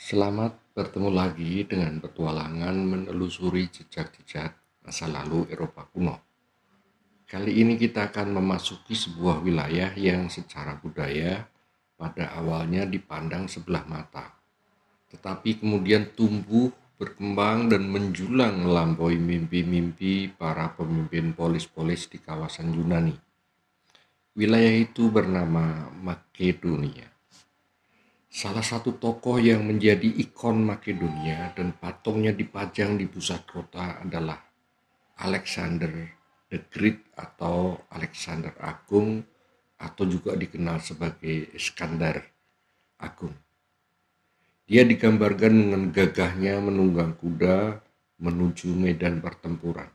Selamat bertemu lagi dengan petualangan menelusuri jejak-jejak masa lalu Eropa kuno. Kali ini kita akan memasuki sebuah wilayah yang secara budaya pada awalnya dipandang sebelah mata, tetapi kemudian tumbuh, berkembang, dan menjulang melampaui mimpi-mimpi para pemimpin polis-polis di kawasan Yunani. Wilayah itu bernama Makedonia. Salah satu tokoh yang menjadi ikon Makedonia dan patungnya dipajang di pusat kota adalah Alexander the Great atau Alexander Agung atau juga dikenal sebagai Iskandar Agung. Dia digambarkan dengan gagahnya menunggang kuda menuju medan pertempuran.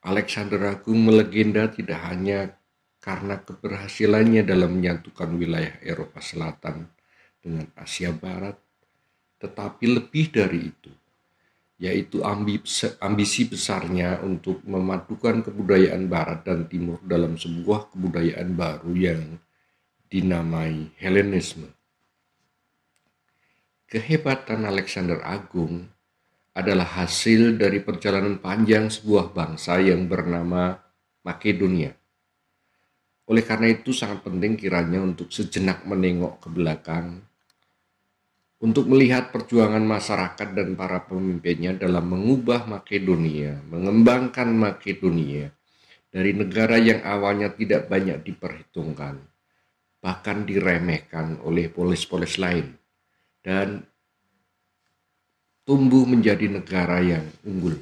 Alexander Agung melegenda tidak hanya karena keberhasilannya dalam menyatukan wilayah Eropa Selatan dengan Asia Barat, tetapi lebih dari itu, yaitu ambisi besarnya untuk memadukan kebudayaan Barat dan Timur dalam sebuah kebudayaan baru yang dinamai Helenisme. Kehebatan Alexander Agung adalah hasil dari perjalanan panjang sebuah bangsa yang bernama Makedonia. Oleh karena itu sangat penting kiranya untuk sejenak menengok ke belakang untuk melihat perjuangan masyarakat dan para pemimpinnya dalam mengubah Makedonia, mengembangkan Makedonia dari negara yang awalnya tidak banyak diperhitungkan, bahkan diremehkan oleh polis-polis lain, dan tumbuh menjadi negara yang unggul.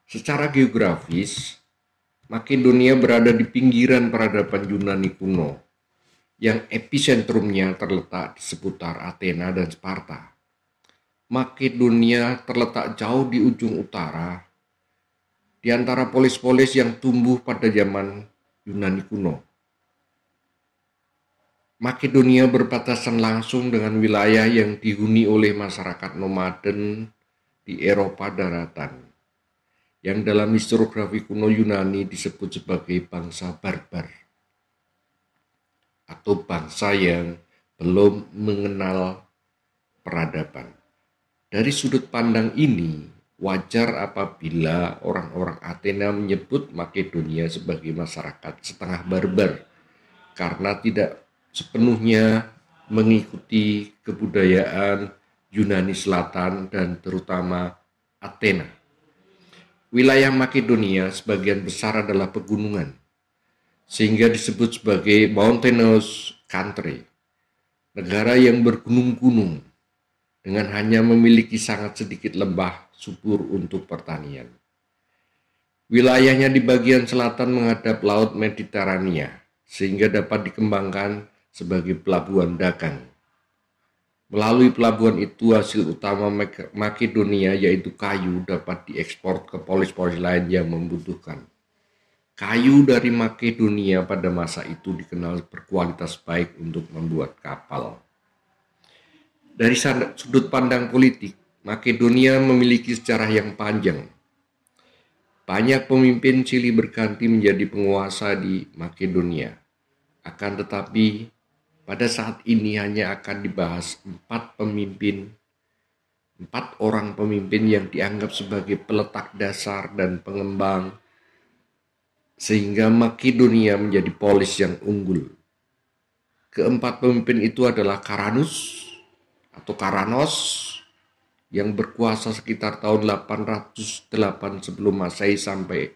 Secara geografis, Makedonia berada di pinggiran peradaban Yunani kuno, yang episentrumnya terletak di seputar Athena dan Sparta. Makedonia terletak jauh di ujung utara, di antara polis-polis yang tumbuh pada zaman Yunani kuno. Makedonia berbatasan langsung dengan wilayah yang dihuni oleh masyarakat nomaden di Eropa daratan, yang dalam historiografi kuno Yunani disebut sebagai bangsa barbar, atau bangsa yang belum mengenal peradaban. Dari sudut pandang ini, wajar apabila orang-orang Athena menyebut Makedonia sebagai masyarakat setengah barbar karena tidak sepenuhnya mengikuti kebudayaan Yunani Selatan dan terutama Athena. Wilayah Makedonia sebagian besar adalah pegunungan, sehingga disebut sebagai mountainous country, negara yang bergunung-gunung dengan hanya memiliki sangat sedikit lembah subur untuk pertanian. Wilayahnya di bagian selatan menghadap Laut Mediterania, sehingga dapat dikembangkan sebagai pelabuhan dagang. Melalui pelabuhan itu, hasil utama Makedonia yaitu kayu dapat diekspor ke polis-polis lain yang membutuhkan. Kayu dari Makedonia pada masa itu dikenal berkualitas baik untuk membuat kapal. Dari sudut pandang politik, Makedonia memiliki sejarah yang panjang. Banyak pemimpin silih berganti menjadi penguasa di Makedonia. Akan tetapi, pada saat ini hanya akan dibahas 4 orang pemimpin yang dianggap sebagai peletak dasar dan pengembang, sehingga Makedonia menjadi polis yang unggul. Keempat pemimpin itu adalah Karanos, yang berkuasa sekitar tahun 808 sebelum Masehi sampai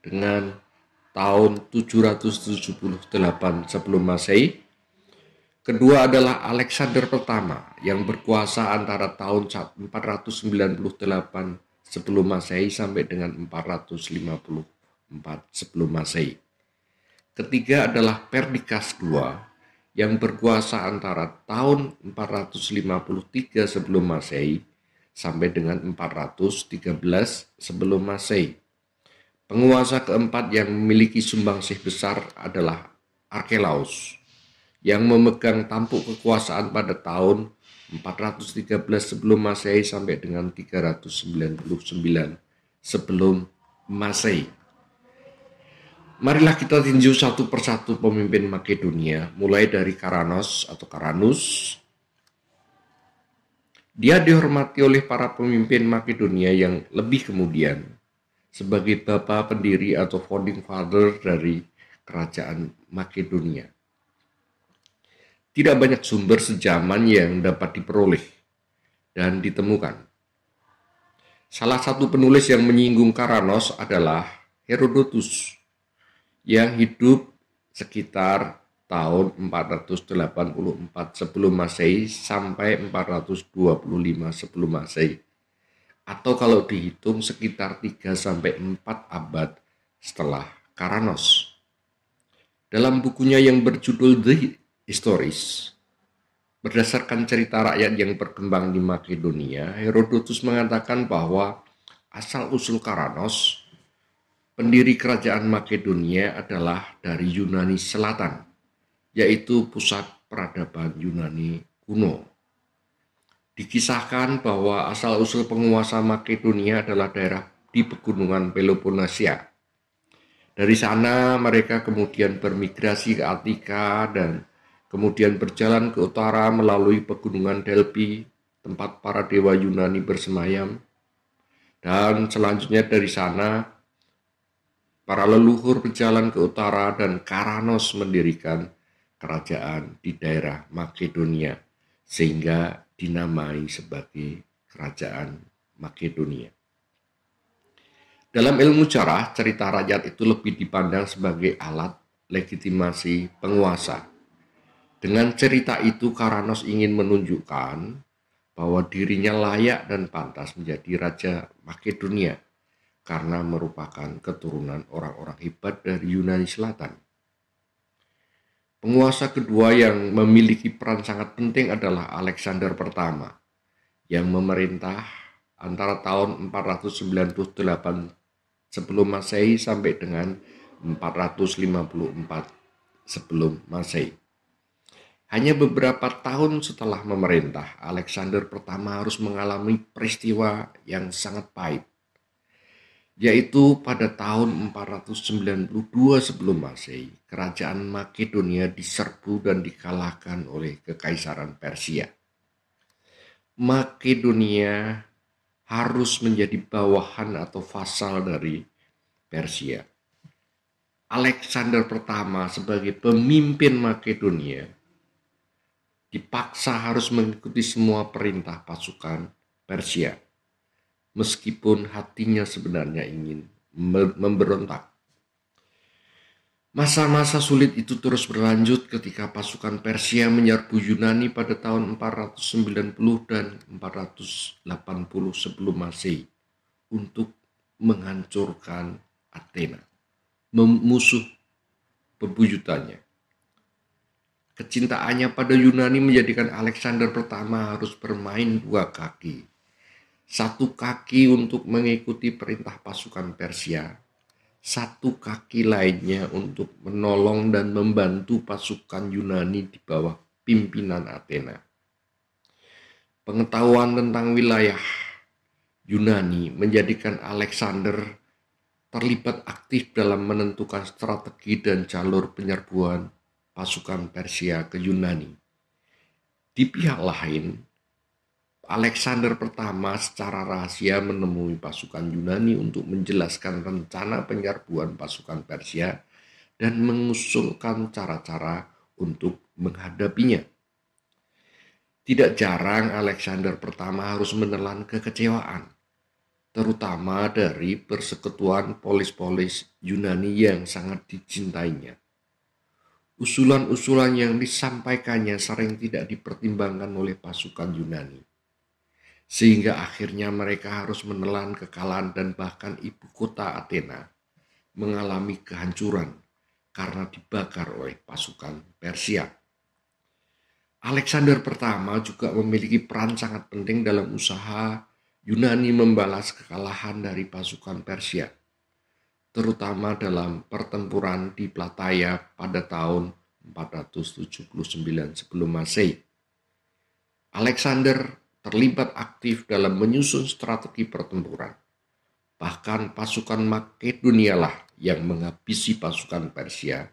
dengan tahun 778 sebelum Masehi. Kedua adalah Alexander pertama yang berkuasa antara tahun 498 sebelum Masehi sampai dengan 454 sebelum Masehi. Ketiga adalah Perdikas II yang berkuasa antara tahun 453 sebelum Masehi sampai dengan 413 sebelum Masehi. Penguasa keempat yang memiliki sumbangsih besar adalah Arkelaus, yang memegang tampuk kekuasaan pada tahun 413 sebelum Masehi sampai dengan 399 sebelum Masehi. Marilah kita tinjau satu persatu pemimpin Makedonia, mulai dari Karanus, Dia dihormati oleh para pemimpin Makedonia yang lebih kemudian sebagai bapa pendiri atau founding father dari kerajaan Makedonia. Tidak banyak sumber sejaman yang dapat diperoleh dan ditemukan. Salah satu penulis yang menyinggung Karanos adalah Herodotus yang hidup sekitar tahun 484 sebelum Masehi sampai 425 sebelum Masehi. Atau kalau dihitung sekitar 3 sampai 4 abad setelah Karanos. Dalam bukunya yang berjudul The Histories, berdasarkan cerita rakyat yang berkembang di Makedonia, Herodotus mengatakan bahwa asal-usul Karanos, pendiri kerajaan Makedonia, adalah dari Yunani Selatan, yaitu pusat peradaban Yunani kuno. Dikisahkan bahwa asal-usul penguasa Makedonia adalah daerah di pegunungan Peloponnesia. Dari sana mereka kemudian bermigrasi ke Attika dan kemudian berjalan ke utara melalui pegunungan Delphi, tempat para dewa Yunani bersemayam. Dan selanjutnya dari sana, para leluhur berjalan ke utara dan Karanos mendirikan kerajaan di daerah Makedonia, sehingga dinamai sebagai kerajaan Makedonia. Dalam ilmu sejarah, cerita rakyat itu lebih dipandang sebagai alat legitimasi penguasa. Dengan cerita itu, Karanos ingin menunjukkan bahwa dirinya layak dan pantas menjadi Raja Makedonia karena merupakan keturunan orang-orang hebat dari Yunani Selatan. Penguasa kedua yang memiliki peran sangat penting adalah Alexander pertama, yang memerintah antara tahun 498 sebelum Masehi sampai dengan 454 sebelum Masehi. Hanya beberapa tahun setelah memerintah, Alexander pertama harus mengalami peristiwa yang sangat pahit, yaitu pada tahun 492 sebelum Masehi, kerajaan Makedonia diserbu dan dikalahkan oleh Kekaisaran Persia. Makedonia harus menjadi bawahan atau vasal dari Persia. Alexander pertama sebagai pemimpin Makedonia dipaksa harus mengikuti semua perintah pasukan Persia, meskipun hatinya sebenarnya ingin memberontak. Masa-masa sulit itu terus berlanjut ketika pasukan Persia menyerbu Yunani pada tahun 490 dan 480 sebelum Masehi untuk menghancurkan Athena, musuh bebuyutannya. Kecintaannya pada Yunani menjadikan Alexander pertama harus bermain dua kaki. Satu kaki untuk mengikuti perintah pasukan Persia, satu kaki lainnya untuk menolong dan membantu pasukan Yunani di bawah pimpinan Athena. Pengetahuan tentang wilayah Yunani menjadikan Alexander terlibat aktif dalam menentukan strategi dan jalur penyerbuan pasukan Persia ke Yunani. Di pihak lain, Alexander pertama secara rahasia menemui pasukan Yunani untuk menjelaskan rencana penyerbuan pasukan Persia dan mengusulkan cara-cara untuk menghadapinya. Tidak jarang Alexander pertama harus menelan kekecewaan, terutama dari persekutuan polis-polis Yunani yang sangat dicintainya. Usulan-usulan yang disampaikannya sering tidak dipertimbangkan oleh pasukan Yunani, sehingga akhirnya mereka harus menelan kekalahan dan bahkan ibu kota Athena mengalami kehancuran karena dibakar oleh pasukan Persia. Alexander pertama juga memiliki peran sangat penting dalam usaha Yunani membalas kekalahan dari pasukan Persia, terutama dalam pertempuran di Plataea pada tahun 479 sebelum Masehi. Alexander terlibat aktif dalam menyusun strategi pertempuran. Bahkan pasukan Makedonia lah yang menghabisi pasukan Persia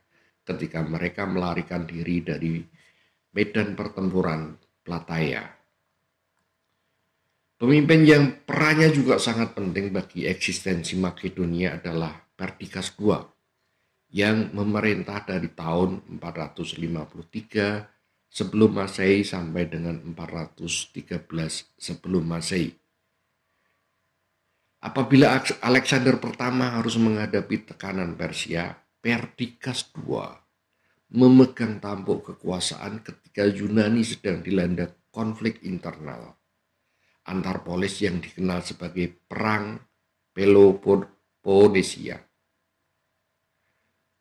ketika mereka melarikan diri dari medan pertempuran Plataea. Pemimpin yang perannya juga sangat penting bagi eksistensi Makedonia adalah Perdikas II yang memerintah dari tahun 453 sebelum Masehi sampai dengan 413 sebelum Masehi. Apabila Alexander pertama harus menghadapi tekanan Persia, Perdikas II memegang tampuk kekuasaan ketika Yunani sedang dilanda konflik internal antar polis yang dikenal sebagai Perang Peloponnesia.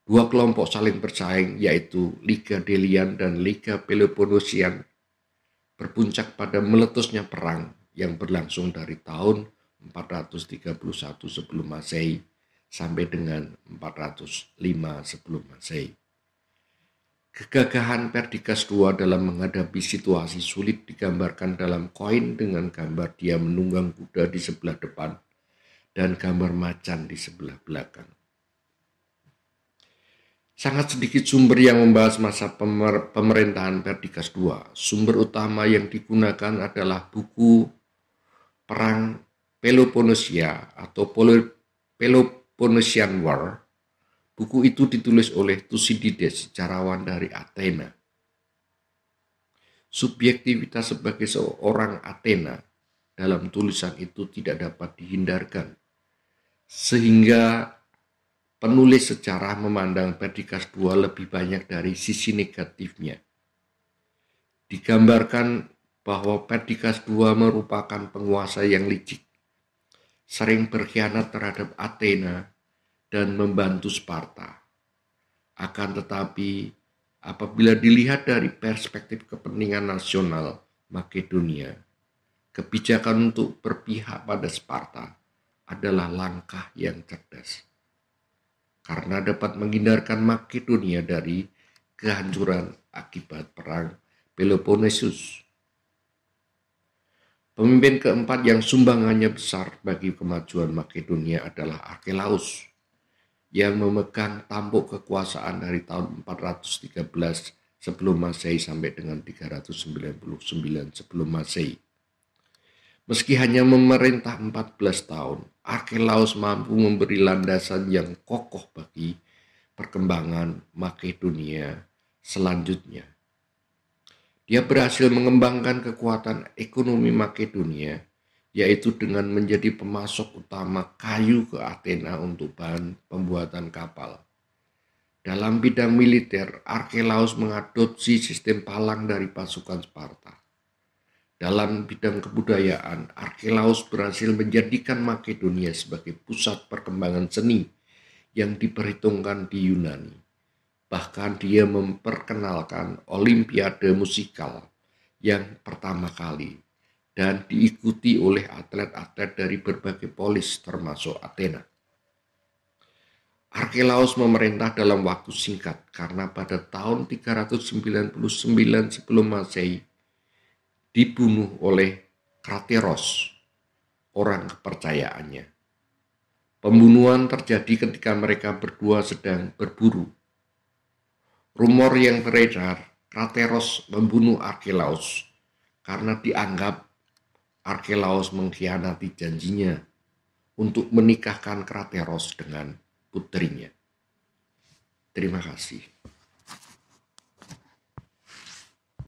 Dua kelompok saling bersaing, yaitu Liga Delian dan Liga Peloponnesian, berpuncak pada meletusnya perang yang berlangsung dari tahun 431 sebelum Masehi sampai dengan 405 sebelum Masehi. Kegagahan Perdikas II dalam menghadapi situasi sulit digambarkan dalam koin dengan gambar dia menunggang kuda di sebelah depan dan gambar macan di sebelah belakang. Sangat sedikit sumber yang membahas masa pemerintahan Perdikas II. Sumber utama yang digunakan adalah buku Perang Peloponnesia atau Peloponnesian War. Buku itu ditulis oleh Thucydides, sejarawan dari Athena. Subjektivitas sebagai seorang Athena dalam tulisan itu tidak dapat dihindarkan, sehingga penulis sejarah memandang Perdikas II lebih banyak dari sisi negatifnya. Digambarkan bahwa Perdikas II merupakan penguasa yang licik, sering berkhianat terhadap Athena dan membantu Sparta. Akan tetapi, apabila dilihat dari perspektif kepentingan nasional Makedonia, kebijakan untuk berpihak pada Sparta adalah langkah yang cerdas, karena dapat menghindarkan Makedonia dari kehancuran akibat perang Peloponnesus. Pemimpin keempat yang sumbangannya besar bagi kemajuan Makedonia adalah Archelaus, yang memegang tampuk kekuasaan dari tahun 413 sebelum Masehi sampai dengan 399 sebelum Masehi. Meski hanya memerintah 14 tahun, Archelaus mampu memberi landasan yang kokoh bagi perkembangan Makedonia selanjutnya. Dia berhasil mengembangkan kekuatan ekonomi Makedonia, yaitu dengan menjadi pemasok utama kayu ke Athena untuk bahan pembuatan kapal. Dalam bidang militer, Archelaus mengadopsi sistem palang dari pasukan Sparta. Dalam bidang kebudayaan, Archelaus berhasil menjadikan Makedonia sebagai pusat perkembangan seni yang diperhitungkan di Yunani. Bahkan dia memperkenalkan Olimpiade musikal yang pertama kali dan diikuti oleh atlet-atlet dari berbagai polis termasuk Athena. Archelaus memerintah dalam waktu singkat karena pada tahun 399 sebelum Masehi dibunuh oleh Krateros, orang kepercayaannya. Pembunuhan terjadi ketika mereka berdua sedang berburu. Rumor yang beredar, Krateros membunuh Archelaus karena dianggap Archelaus mengkhianati janjinya untuk menikahkan Krateros dengan putrinya. Terima kasih.